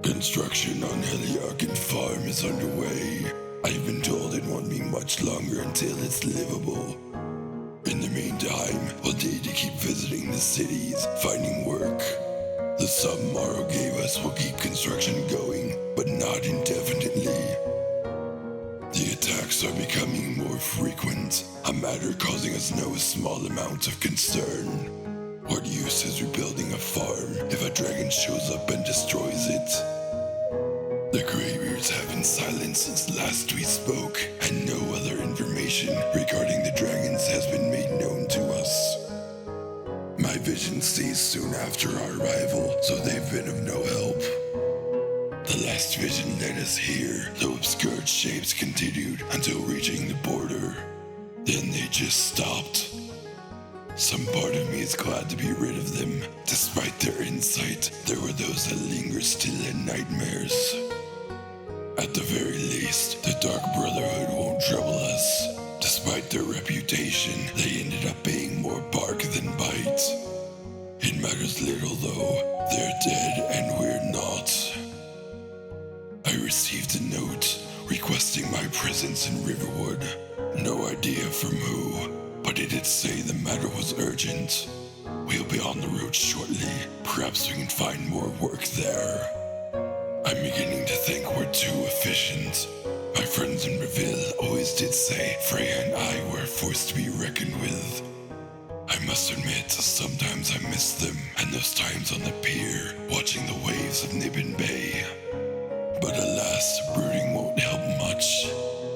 Construction on Heliarchan Farm is underway. I've been told it won't be much longer until it's livable. In the meantime, we'll need to keep visiting the cities, finding work. The sum Morrow gave us will keep construction going, but not indefinitely. The attacks are becoming more frequent, a matter causing us no small amount of concern. What use is rebuilding a farm if a dragon shows up and destroys it? The Greybeards have been silent since last we spoke, and no other information regarding the dragons has been made known to us. My vision ceased soon after our arrival, so they've been of no help. The last vision led us here, though obscured shapes continued until reaching the border. Then they just stopped. Some part of me is glad to be rid of them. Despite their insight, there were those that linger still in nightmares. At the very least, the Dark Brotherhood won't trouble us. Despite their reputation, they ended up being more bark than bite. It matters little though, they're dead and we're not. I received a note requesting my presence in Riverwood. No idea from who, but it did say the matter was urgent. We'll be on the road shortly. Perhaps we can find more work there. I'm beginning to think we're too efficient. My friends in Bravil always did say Freya and I were a force to be reckoned with. I must admit, sometimes I miss them, and those times on the pier, watching the waves of Nibbin Bay. But alas, brooding won't help much.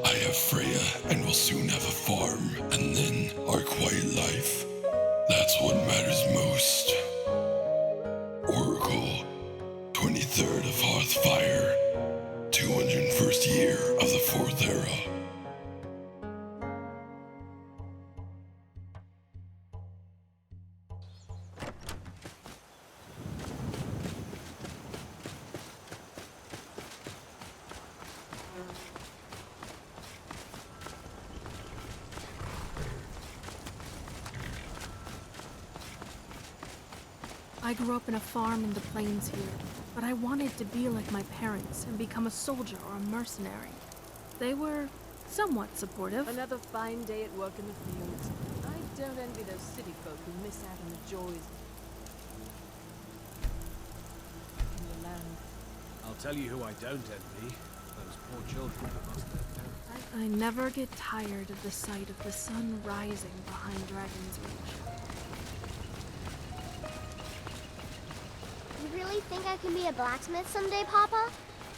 I have Freya, and will soon have a farm, and then our quiet life. That's what matters most. Oracle, 23rd of Hearthfire, 201st year of the 4th era. I grew up in a farm in the plains here, but I wanted to be like my parents and become a soldier or a mercenary. They were somewhat supportive. Another fine day at work in the fields. I don't envy those city folk who miss out on the joys in the land. I'll tell you who I don't envy. Those poor children who lost their parents. I never get tired of the sight of the sun rising behind Dragon's Reach. You really think I can be a blacksmith someday, Papa?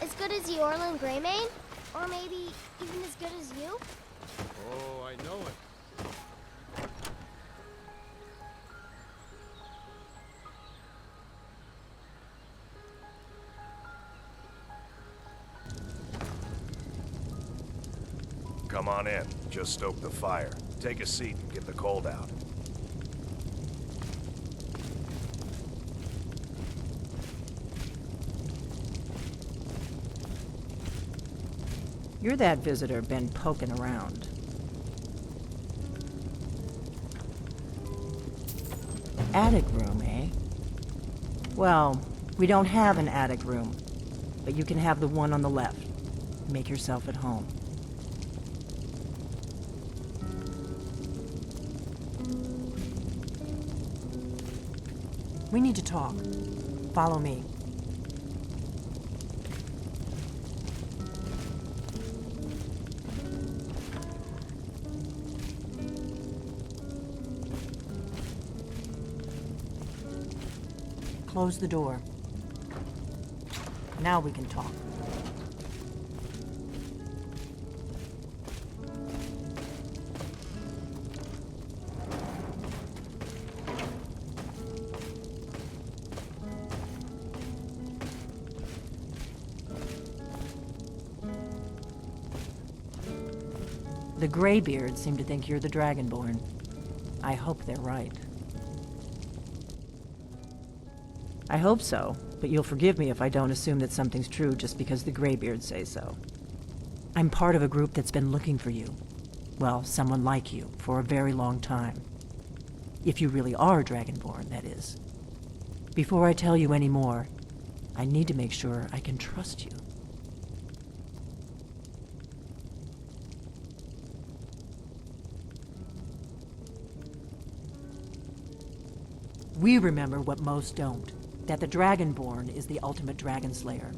As good as Eorlund Greymane? Or maybe even as good as you? Oh, I know it. Come on in. Just stoke the fire. Take a seat and get the cold out. You're that visitor been poking around. Attic room, eh? Well, we don't have an attic room, but you can have the one on the left. Make yourself at home. We need to talk. Follow me. Close the door. Now we can talk. The Greybeards seem to think you're the Dragonborn. I hope they're right. I hope so, but you'll forgive me if I don't assume that something's true just because the Greybeards say so. I'm part of a group that's been looking for you. Well, someone like you, for a very long time. If you really are Dragonborn, that is. Before I tell you any more, I need to make sure I can trust you. We remember what most don't, that the Dragonborn is the ultimate dragon slayer.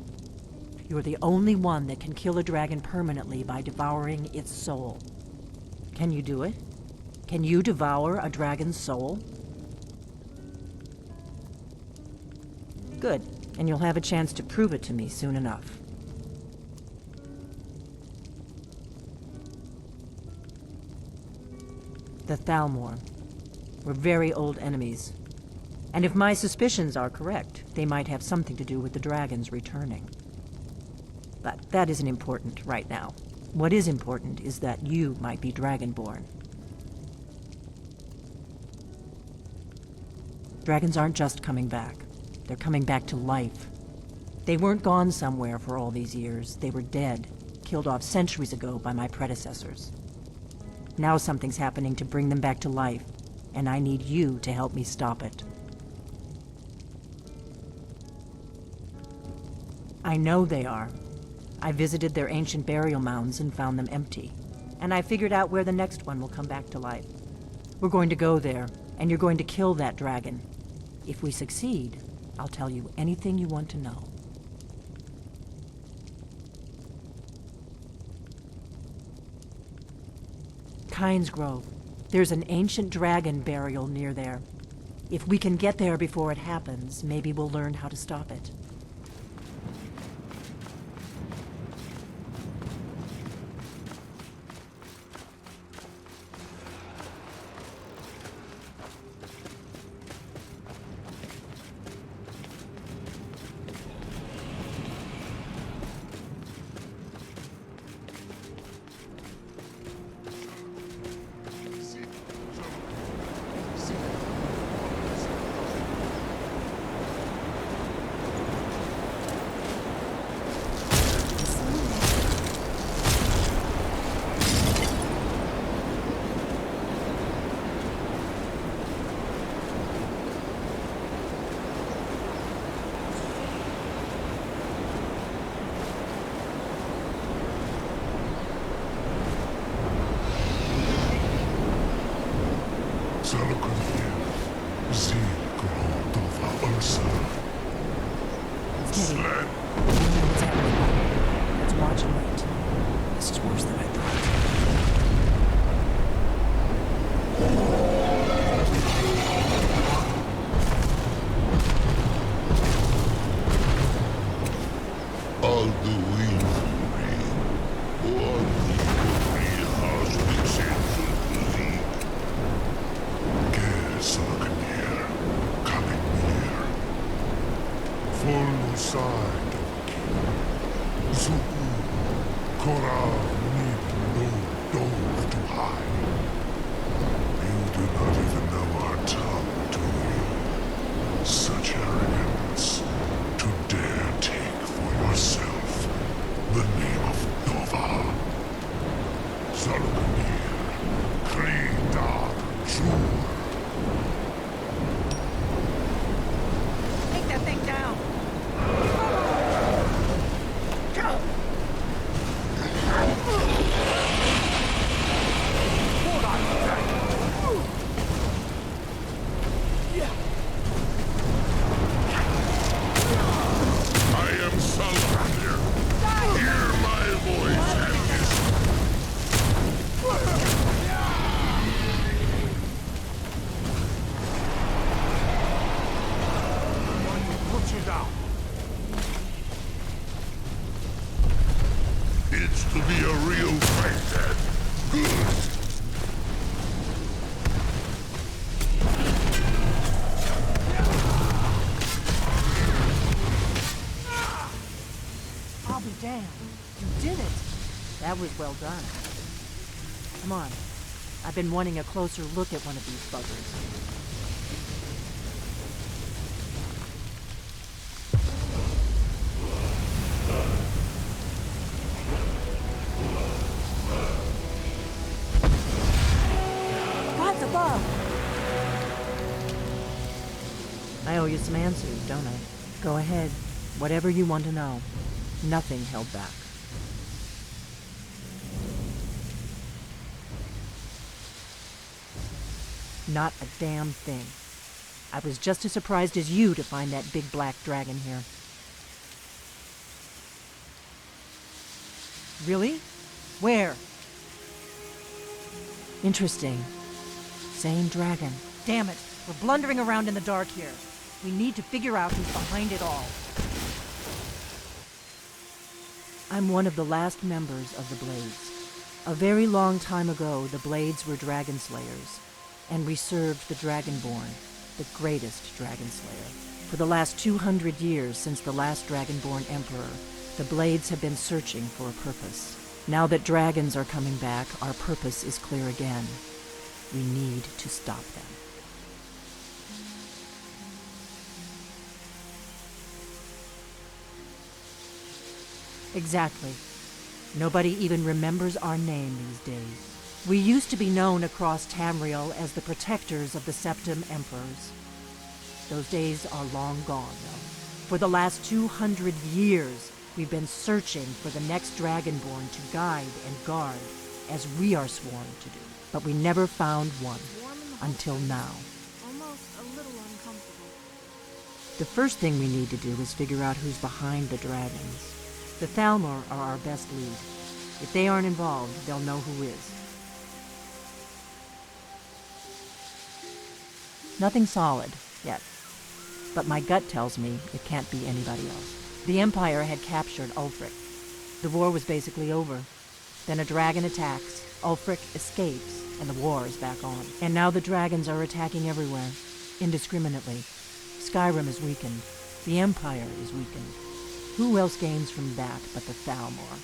You're the only one that can kill a dragon permanently by devouring its soul. Can you do it? Can you devour a dragon's soul? Good, and you'll have a chance to prove it to me soon enough. The Thalmor. We're very old enemies. And if my suspicions are correct, they might have something to do with the dragons returning. But that isn't important right now. What is important is that you might be Dragonborn. Dragons aren't just coming back. They're coming back to life. They weren't gone somewhere for all these years. They were dead, killed off centuries ago by my predecessors. Now something's happening to bring them back to life, and I need you to help me stop it. I know they are. I visited their ancient burial mounds and found them empty. And I figured out where the next one will come back to life. We're going to go there, and you're going to kill that dragon. If we succeed, I'll tell you anything you want to know. Kynes Grove. There's an ancient dragon burial near there. If we can get there before it happens, maybe we'll learn how to stop it. That was well done. Come on. I've been wanting a closer look at one of these buggers. God's above! I owe you some answers, don't I? Go ahead. Whatever you want to know. Nothing held back. Not a damn thing. I was just as surprised as you to find that big black dragon here. Really? Where? Interesting. Same dragon. Damn it, we're blundering around in the dark here. We need to figure out who's behind it all. I'm one of the last members of the Blades. A very long time ago, the Blades were dragon slayers, and we served the Dragonborn, the greatest dragon slayer. For the last 200 years since the last Dragonborn Emperor, the Blades have been searching for a purpose. Now that dragons are coming back, our purpose is clear again. We need to stop them. Exactly. Nobody even remembers our name these days. We used to be known across Tamriel as the protectors of the Septim Emperors. Those days are long gone, though. For the last 200 years, we've been searching for the next Dragonborn to guide and guard, as we are sworn to do. But we never found one, until now. Almost a little uncomfortable. The first thing we need to do is figure out who's behind the dragons. The Thalmor are our best lead. If they aren't involved, they'll know who is. Nothing solid, yet. But my gut tells me it can't be anybody else. The Empire had captured Ulfric. The war was basically over. Then a dragon attacks, Ulfric escapes, and the war is back on. And now the dragons are attacking everywhere, indiscriminately. Skyrim is weakened. The Empire is weakened. Who else gains from that but the Thalmor?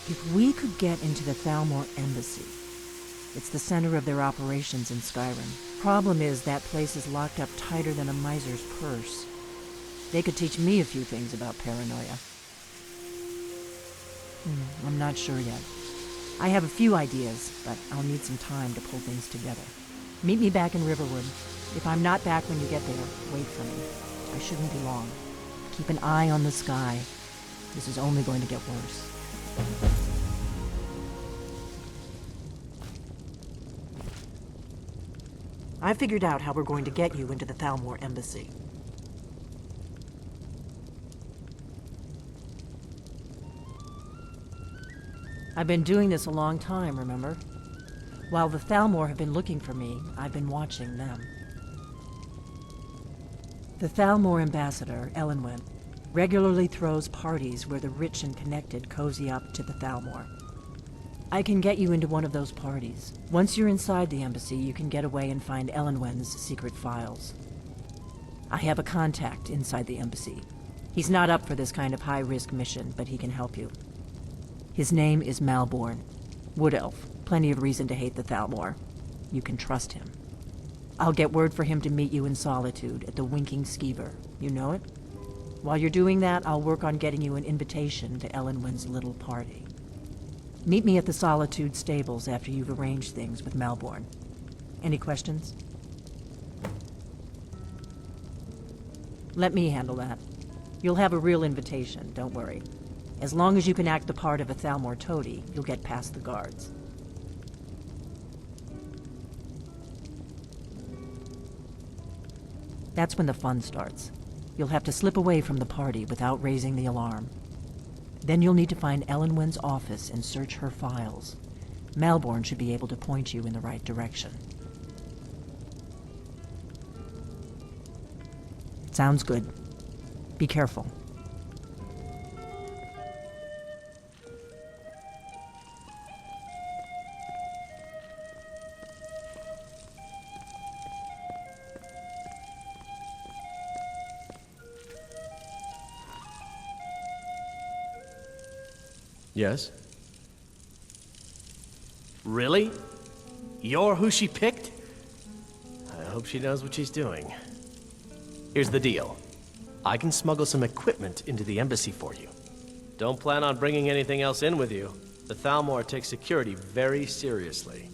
If we could get into the Thalmor embassy, it's the center of their operations in Skyrim. Problem is, that place is locked up tighter than a miser's purse. They could teach me a few things about paranoia. I'm not sure yet. I have a few ideas, but I'll need some time to pull things together. Meet me back in Riverwood. If I'm not back when you get there, wait for me. I shouldn't be long. Keep an eye on the sky. This is only going to get worse. I figured out how we're going to get you into the Thalmor embassy. I've been doing this a long time, remember? While the Thalmor have been looking for me, I've been watching them. The Thalmor ambassador, Elenwen, regularly throws parties where the rich and connected cozy up to the Thalmor. I can get you into one of those parties. Once you're inside the embassy, you can get away and find Elenwen's secret files. I have a contact inside the embassy. He's not up for this kind of high-risk mission, but he can help you. His name is Malborn. Wood Elf. Plenty of reason to hate the Thalmor. You can trust him. I'll get word for him to meet you in Solitude at the Winking Skeever. You know it? While you're doing that, I'll work on getting you an invitation to Elenwen's little party. Meet me at the Solitude stables after you've arranged things with Malborn. Any questions? Let me handle that. You'll have a real invitation, don't worry. As long as you can act the part of a Thalmor toady, you'll get past the guards. That's when the fun starts. You'll have to slip away from the party without raising the alarm. Then you'll need to find Elenwen's office and search her files. Malborn should be able to point you in the right direction. Sounds good. Be careful. Yes? Really? You're who she picked? I hope she knows what she's doing. Here's the deal. I can smuggle some equipment into the embassy for you. Don't plan on bringing anything else in with you. The Thalmor takes security very seriously.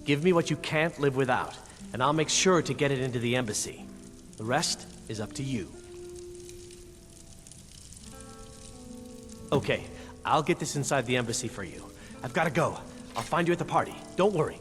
Give me what you can't live without, and I'll make sure to get it into the embassy. The rest, is up to you. Okay, I'll get this inside the embassy for you. I've got to go. I'll find you at the party. Don't worry.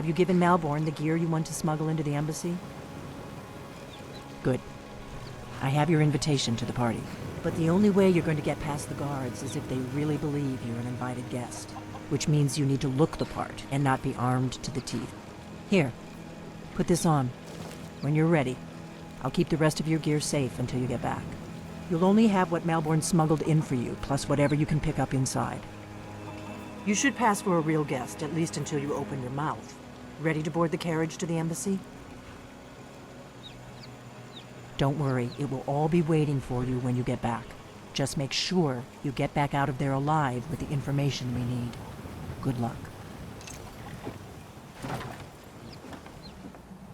Have you given Malborn the gear you want to smuggle into the embassy? Good. I have your invitation to the party. But the only way you're going to get past the guards is if they really believe you're an invited guest. Which means you need to look the part and not be armed to the teeth. Here, put this on. When you're ready, I'll keep the rest of your gear safe until you get back. You'll only have what Malborn smuggled in for you, plus whatever you can pick up inside. You should pass for a real guest, at least until you open your mouth. Ready to board the carriage to the embassy? Don't worry, it will all be waiting for you when you get back. Just make sure you get back out of there alive with the information we need. Good luck.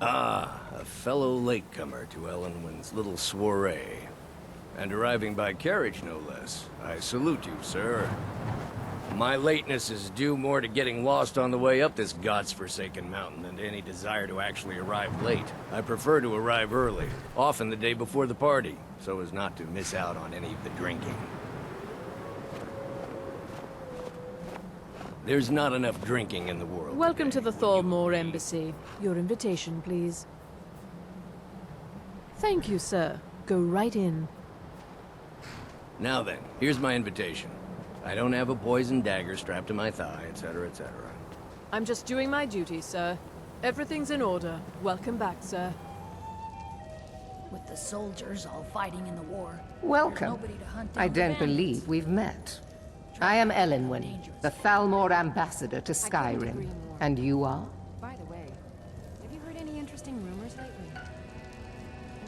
Ah, a fellow latecomer to Ellenwyn's little soiree. And arriving by carriage, no less. I salute you, sir. My lateness is due more to getting lost on the way up this god's-forsaken mountain than to any desire to actually arrive late. I prefer to arrive early, often the day before the party, so as not to miss out on any of the drinking. There's not enough drinking in the world. Welcome to today. the Thalmor Embassy. Your invitation, please. Thank you, sir. Go right in. Now then, here's my invitation. I don't have a poisoned dagger strapped to my thigh, etc., etc. I'm just doing my duty, sir. Everything's in order. Welcome back, sir. With the soldiers all fighting in the war. Welcome. Nobody to hunt down I the don't bandits. believe we've met. I am Elenwen, the Thalmor ambassador to Skyrim. And you are? By the way, have you heard any interesting rumors lately?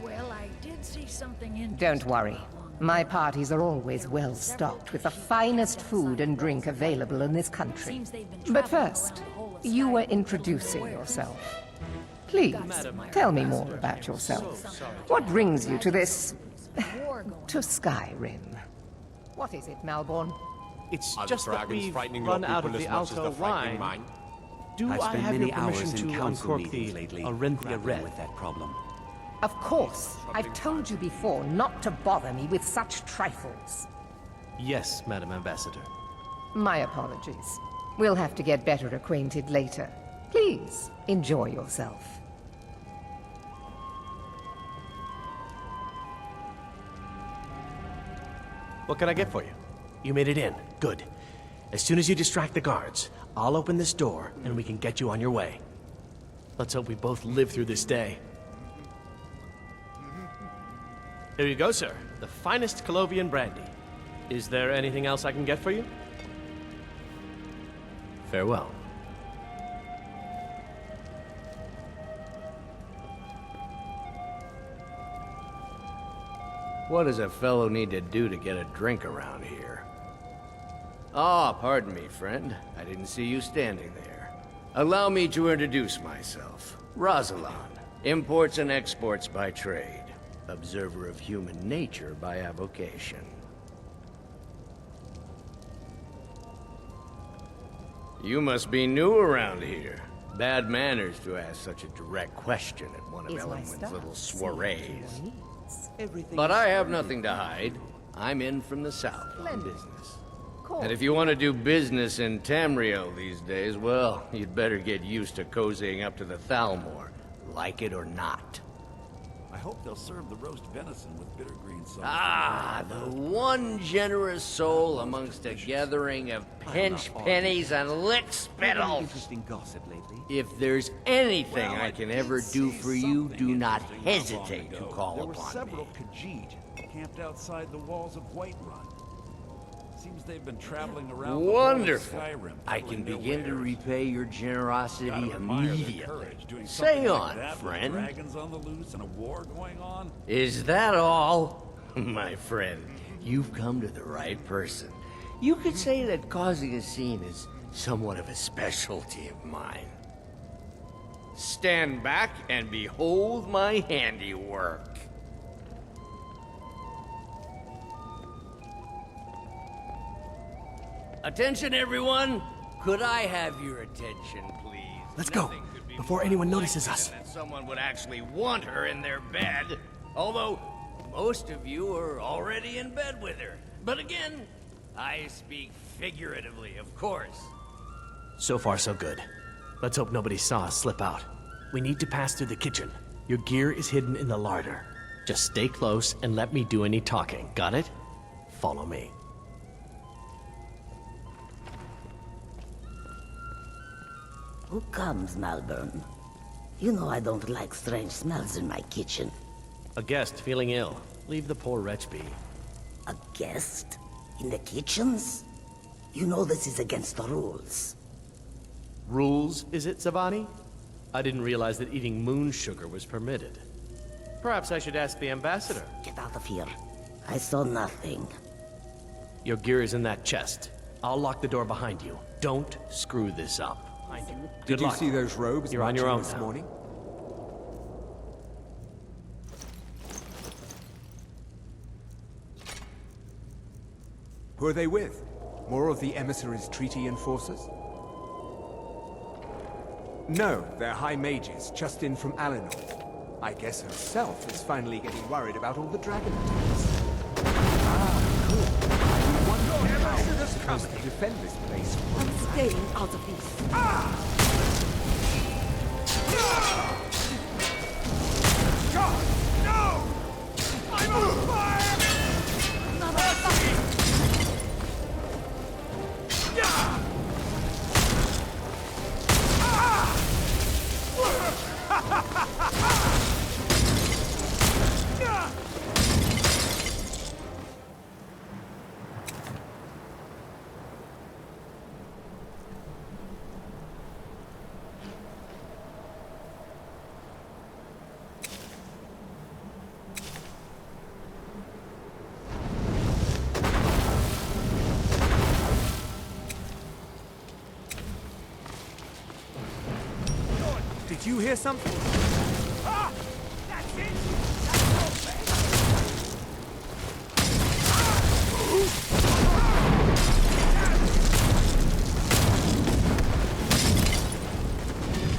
Well, I did see something in. Don't worry. My parties are always well stocked with the finest food and drink available in this country. But first, you were introducing yourself. Please, tell me more about yourself. What brings you to this... to Skyrim? What is it, Malborn? It's just that we've run out of the Alto wine. Do I have your permission to uncork the Arinthia Red? With that problem. Of course. I've told you before not to bother me with such trifles. Yes, Madam Ambassador. My apologies. We'll have to get better acquainted later. Please, enjoy yourself. What can I get for you? You made it in. Good. As soon as you distract the guards, I'll open this door and we can get you on your way. Let's hope we both live through this day. Here you go, sir. The finest Colovian brandy. Is there anything else I can get for you? Farewell. What does a fellow need to do to get a drink around here? Ah, pardon me, friend. I didn't see you standing there. Allow me to introduce myself. Rosalind, imports and exports by trade. Observer of human nature by avocation. You must be new around here. Bad manners to ask such a direct question at one of Ellenwyn's little soirees. But I have nothing to hide. I'm in from the south on business. And if you want to do business in Tamriel these days, well, you'd better get used to cozying up to the Thalmor, like it or not. I hope they'll serve the roast venison with bitter green sauce. Ah, the one generous soul amongst a gathering of pinch pennies and lick spittles. Interesting gossip lately. If there's anything I can ever do for you, do not hesitate to call There were upon several me. Khajiit camped outside the walls of Whiterun. Seems they've been traveling around Wonderful. the whole of Skyrim. I can peddling begin their to wares. repay your generosity Gotta admire their immediately. courage, doing Say something like on, that with friend. dragons on the loose and a war going on. Is that all? My friend, you've come to the right person. You could say that causing a scene is somewhat of a specialty of mine. Stand back and behold my handiwork. Attention, everyone! Could I have your attention, please? Let's go, before anyone notices us. That someone would actually want her in their bed. Although, most of you are already in bed with her. But again, I speak figuratively, of course. So far, so good. Let's hope nobody saw us slip out. We need to pass through the kitchen. Your gear is hidden in the larder. Just stay close and let me do any talking. Got it? Follow me. Who comes, Malvern? You know I don't like strange smells in my kitchen. A guest feeling ill. Leave the poor wretch be. A guest? In the kitchens? You know this is against the rules. Rules, is it, Zavani? I didn't realize that eating moon sugar was permitted. Perhaps I should ask the ambassador. Get out of here. I saw nothing. Your gear is in that chest. I'll lock the door behind you. Don't screw this up. Did you see those robes You're on your marching own this now. morning? Who are they with? More of the emissaries' treaty enforcers? No, they're high mages, just in from Alinor. I guess herself is finally getting worried about all the dragon attacks. Ah, good. I wonder how you're supposed to defend this place. I'm staying out of this. God, no! I'm on fire! Did you hear something? Ah! That's it!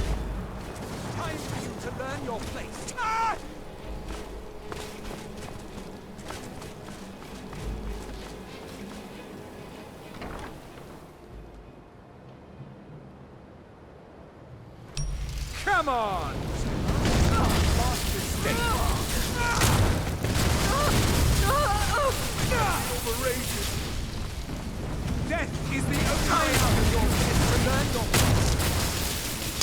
Time for you to learn your place. Ah! Come on! Overrated. Death is the only way out of your head to learn your place.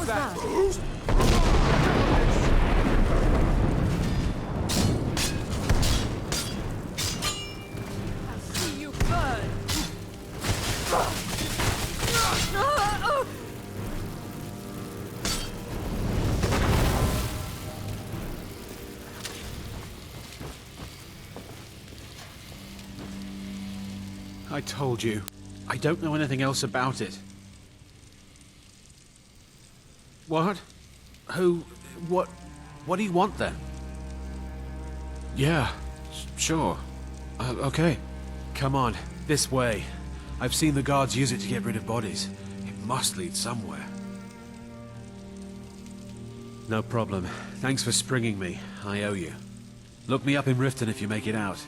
was that? I'll see you burn! I told you. I don't know anything else about it. What? Who? What do you want then? Yeah, sure. Okay. Come on, this way. I've seen the guards use it to get rid of bodies. It must lead somewhere. No problem. Thanks for springing me. I owe you. Look me up in Riften if you make it out.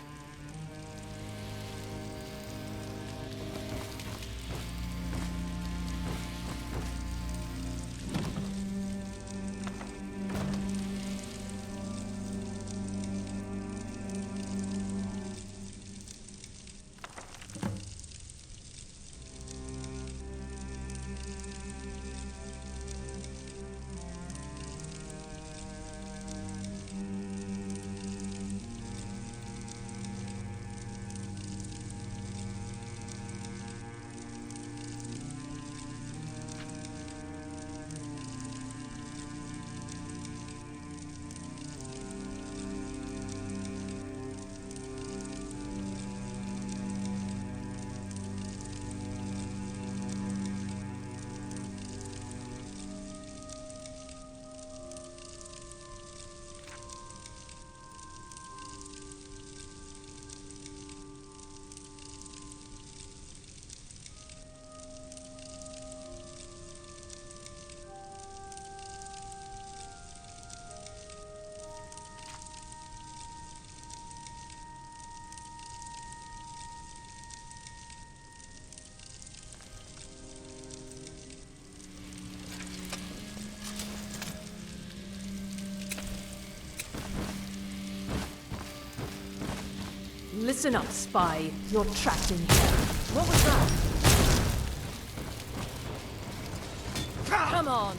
Listen up, spy. You're trapped in here. What was that? Come on!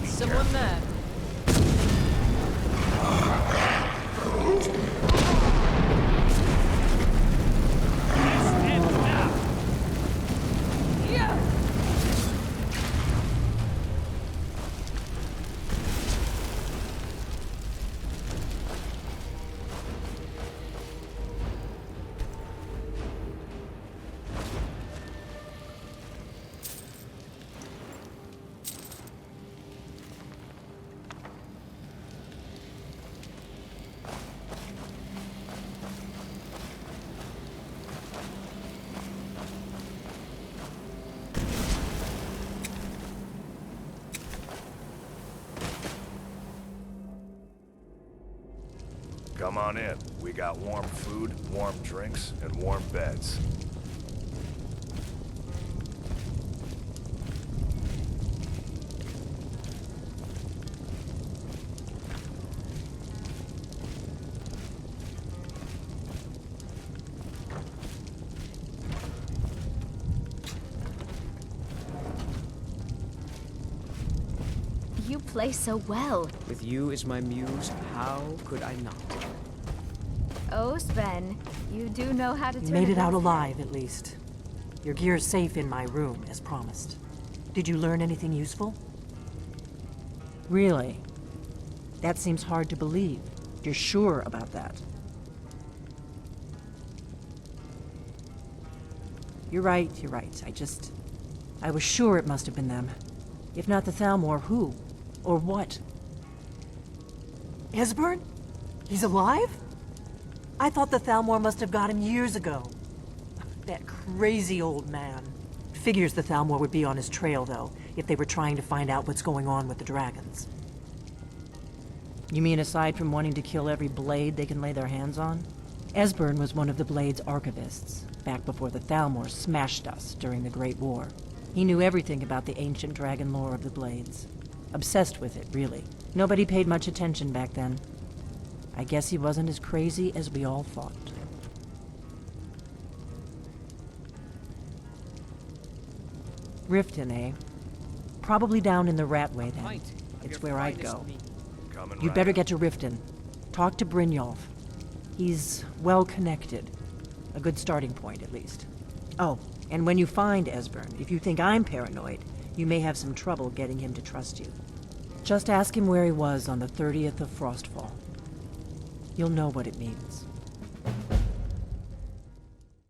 Someone there. Come on in. We got warm food, warm drinks, and warm beds. You play so well. With you as my muse, how could I not? Oh, Sven, you do know how to turn You made it out around. alive, at least. Your gear's safe in my room, as promised. Did you learn anything useful? Really? That seems hard to believe. You're sure about that? You're right. I was sure it must have been them. If not the Thalmor, who? Or what? Esbern? He's alive? I thought the Thalmor must have got him years ago. That crazy old man. Figures the Thalmor would be on his trail, though, if they were trying to find out what's going on with the dragons. You mean aside from wanting to kill every blade they can lay their hands on? Esbern was one of the Blade's archivists, back before the Thalmor smashed us during the Great War. He knew everything about the ancient dragon lore of the Blades. Obsessed with it, really. Nobody paid much attention back then. I guess he wasn't as crazy as we all thought. Riften, eh? Probably down in the Ratway, then. It's where I'd go. You'd better get to Riften. Talk to Brynjolf. He's well-connected. A good starting point, at least. Oh, and when you find Esbern, if you think I'm paranoid, you may have some trouble getting him to trust you. Just ask him where he was on the 30th of Frostfall. You'll know what it means.